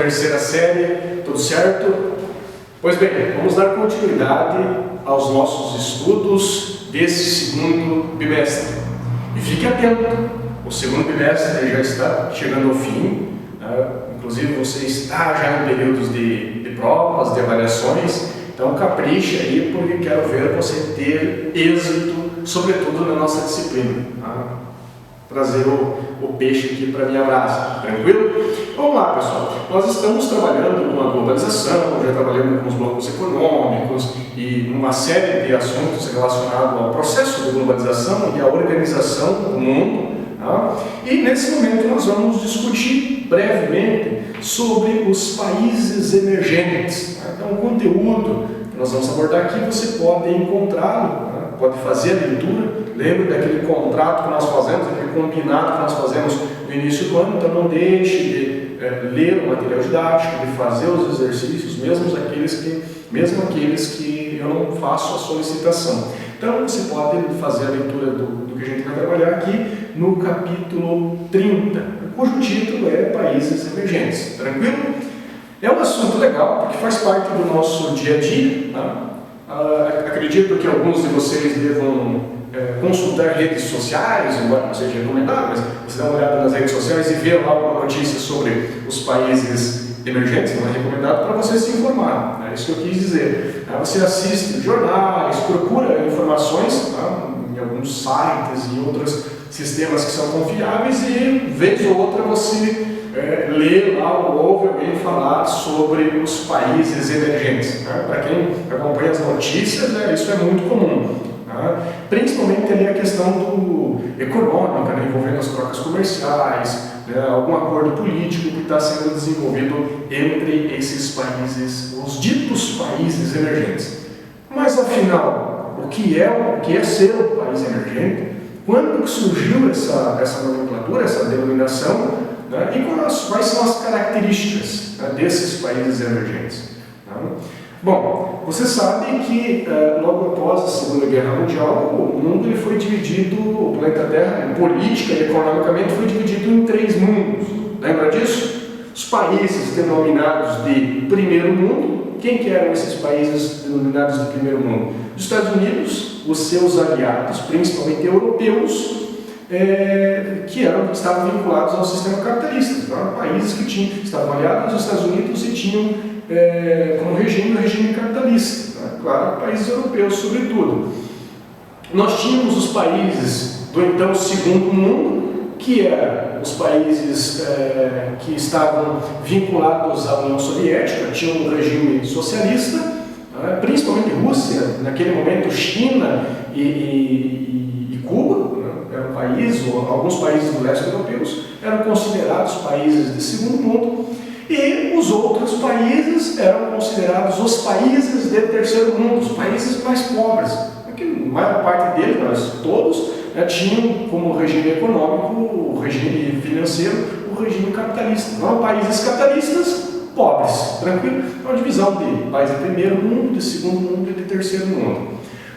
terceira série, tudo certo? Pois bem, vamos dar continuidade aos nossos estudos desse segundo bimestre. E fique atento, o segundo bimestre já está chegando ao fim, inclusive você está já em períodos de provas, de avaliações, então capriche aí porque quero ver você ter êxito, sobretudo na nossa disciplina. Trazer o peixe aqui para minha brasa, tranquilo? Vamos lá, pessoal. Nós estamos trabalhando com a globalização, já trabalhamos com os blocos econômicos e uma série de assuntos relacionados ao processo de globalização e à organização do mundo. E nesse momento nós vamos discutir brevemente sobre os países emergentes. Então, o conteúdo que nós vamos abordar aqui você pode encontrá-lo, pode fazer a leitura. Lembre daquele contrato que nós fazemos, aquele combinado que nós fazemos no início do ano, então não deixe de ler o material didático, de fazer os exercícios, mesmo aqueles que eu não faço a solicitação. Então você pode fazer a leitura do que a gente vai trabalhar aqui no capítulo 30, cujo título é Países Emergentes. Tranquilo? É um assunto legal, porque faz parte do nosso dia a dia. Acredito que alguns de vocês devam consultar redes sociais, embora não seja recomendado, mas você dá uma olhada nas redes sociais e vê lá uma notícia sobre os países emergentes, não é recomendado para você se informar, é isso que eu quis dizer. Você assiste jornais, procura informações em alguns sites e outros sistemas que são confiáveis e, vez ou outra, você lê lá ou ouve alguém falar sobre os países emergentes. Para quem acompanha as notícias, isso é muito comum. Principalmente ali a questão econômica, envolvendo as trocas comerciais, algum acordo político que está sendo desenvolvido entre esses países, os ditos países emergentes. Mas afinal, o que é ser um país emergente? Quando que surgiu essa nomenclatura, essa denominação, e quais são as características desses países emergentes? Bom, você sabe que logo após a Segunda Guerra Mundial, o mundo foi dividido, o planeta Terra, política e economicamente, foi dividido em 3 mundos. Lembra disso? Os países denominados de primeiro mundo. Quem que eram esses países denominados de primeiro mundo? Os Estados Unidos, os seus aliados, principalmente europeus, que estavam vinculados ao sistema capitalista. Eram países que estavam aliados aos Estados Unidos e tinham como regime o regime capitalista, claro, países europeus sobretudo. Nós tínhamos os países do então segundo mundo, que eram os países que estavam vinculados à União Soviética, tinham um regime socialista, principalmente Rússia, naquele momento China e Cuba, eram países, ou alguns países do leste europeus eram considerados países de segundo mundo. E os outros países eram considerados os países de terceiro mundo, os países mais pobres. A maior parte deles, mas todos, tinham como regime econômico, o regime financeiro, o regime capitalista. Não países capitalistas, pobres, tranquilo? É uma divisão de países de primeiro mundo, de segundo mundo e de terceiro mundo.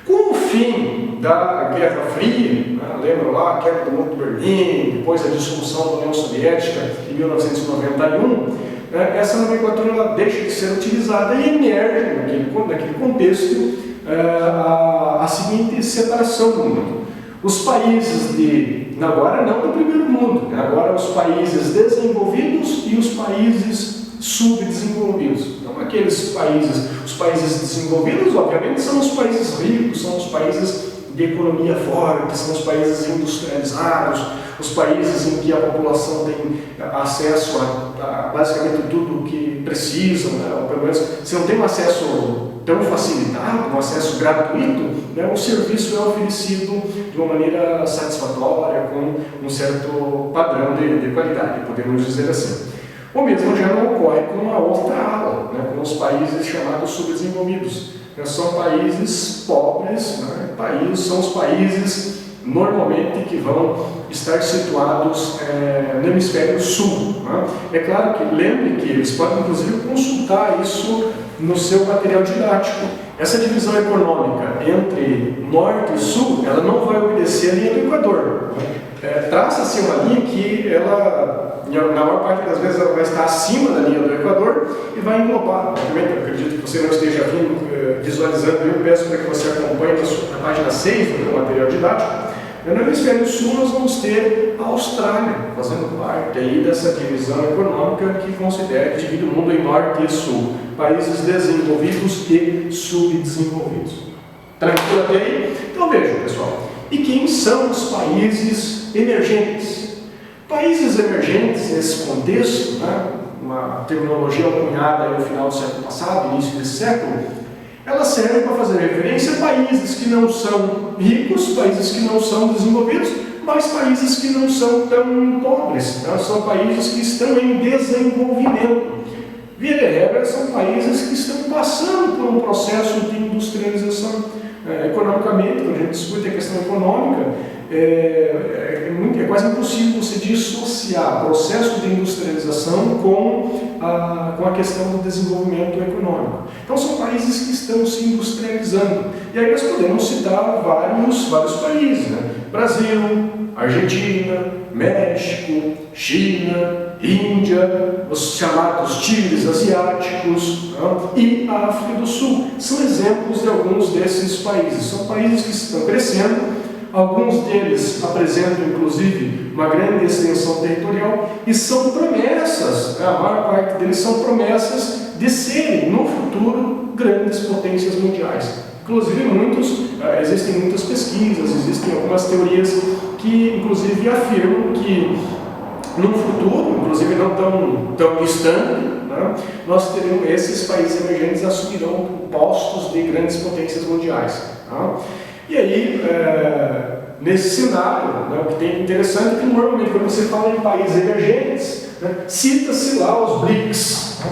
Com o fim da Guerra Fria, lembra lá a queda do Muro de Berlim, depois a dissolução da União Soviética em 1991, essa nomenclatura ela deixa de ser utilizada e emerge naquele contexto a seguinte separação do mundo. Os países agora não do primeiro mundo, agora os países desenvolvidos e os países subdesenvolvidos. Então aqueles países, os países desenvolvidos obviamente são os países ricos, são os países de economia forte, são os países industrializados, os países em que a população tem acesso a basicamente tudo o que precisam, ou pelo menos se não tem um acesso tão facilitado, um acesso gratuito, o serviço é oferecido de uma maneira satisfatória, com um certo padrão de qualidade, podemos dizer assim. O mesmo já não ocorre com a outra ala, com os países chamados subdesenvolvidos. São países pobres, são os países normalmente que vão estar situados no hemisfério sul. É claro que lembre que eles podem inclusive consultar isso no seu material didático. Essa divisão econômica entre norte e sul, ela não vai obedecer a linha do Equador. Traça-se uma linha que ela, na maior parte das vezes, ela vai estar acima da linha do Equador e vai englobar, obviamente, eu acredito que você não esteja visualizando, eu peço para que você acompanhe na página 6 do material didático. No hemisfério sul nós vamos ter a Austrália, fazendo parte aí dessa divisão econômica que considera que divide o mundo em norte e sul, países desenvolvidos e subdesenvolvidos. Tranquilo até aí? Então vejam, pessoal, e quem são os países emergentes? Países emergentes, nesse contexto, né, uma terminologia cunhada no final do século passado, início desse século, ela serve para fazer referência a países que não são ricos, países que não são desenvolvidos, mas países que não são tão pobres, né? São países que estão em desenvolvimento. Via de regra, são países que estão passando por um processo de industrialização. Economicamente, quando a gente discute a questão econômica, é quase impossível você dissociar o processo de industrialização com a questão do desenvolvimento econômico. Então são países que estão se industrializando. E aí nós podemos citar vários países, né? Brasil, Argentina, México, China, Índia, os chamados tigres asiáticos, né? E a África do Sul. São exemplos de alguns desses países. São países que estão crescendo. Alguns deles apresentam, inclusive, uma grande extensão territorial e são promessas, a maior parte deles são promessas de serem, no futuro, grandes potências mundiais. Inclusive, existem muitas pesquisas, existem algumas teorias que, inclusive, afirmam que, no futuro, inclusive não tão distante, né, nós teremos, esses países emergentes assumirão postos de grandes potências mundiais. Tá? E aí, nesse cenário, né, o que tem interessante é que normalmente quando você fala em países emergentes, né, cita-se lá os BRICS. Né?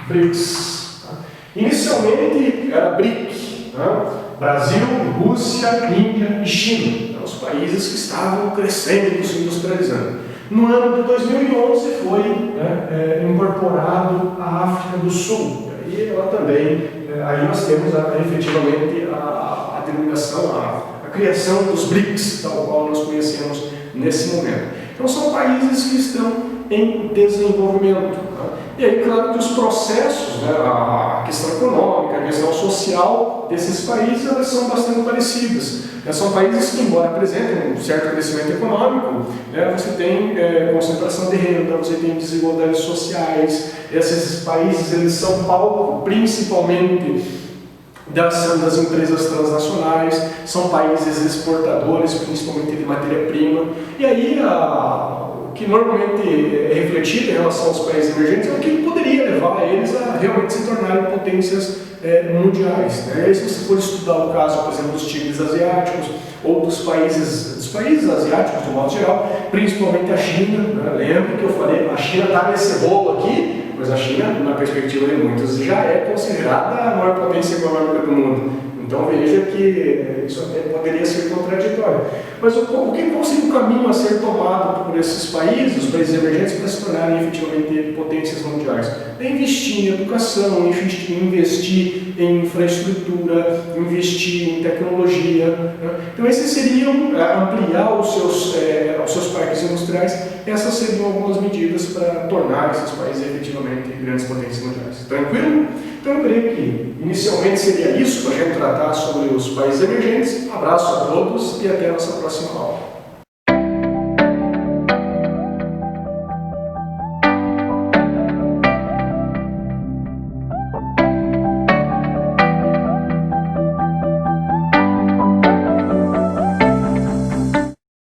BRICS. Tá? Inicialmente era BRIC, né? Brasil, Rússia, Índia e China. Então, os países que estavam crescendo, se industrializando. No ano de 2011 foi incorporado a África do Sul. E ela também, aí nós temos efetivamente a denominação, a criação dos BRICS, tal qual nós conhecemos nesse momento. Então são países que estão em desenvolvimento. Tá? E aí, claro que os processos, né, a questão econômica, a questão social desses países, elas são bastante parecidas. São países que, embora apresentem um certo crescimento econômico, né, você tem concentração de renda, você tem desigualdades sociais. Esses países eles são palco principalmente da ação das empresas transnacionais, são países exportadores, principalmente de matéria-prima. E aí, o que normalmente é refletido em relação aos países emergentes é o que poderia levar eles a realmente se tornarem potências mundiais. Né? E aí, se você for estudar o caso, por exemplo, dos tigres asiáticos ou dos países asiáticos, de modo geral, principalmente a China, né? Lembra que eu falei, a China está nesse bolo aqui, mas a China, na perspectiva de muitos, já é considerada a maior potência econômica do mundo. Então veja que isso até poderia ser contraditório. Mas qual seria o caminho a ser tomado por esses países, os países emergentes, para se tornarem efetivamente potências mundiais? É investir em educação, investir em infraestrutura, investir em tecnologia. Né? Então esses seriam ampliar os seus parques industriais. Essas seriam algumas medidas para tornar esses países efetivamente grandes potências mundiais. Tranquilo? Então eu creio que inicialmente seria isso para a gente tratar sobre os países emergentes. Um abraço a todos e até a nossa próxima aula.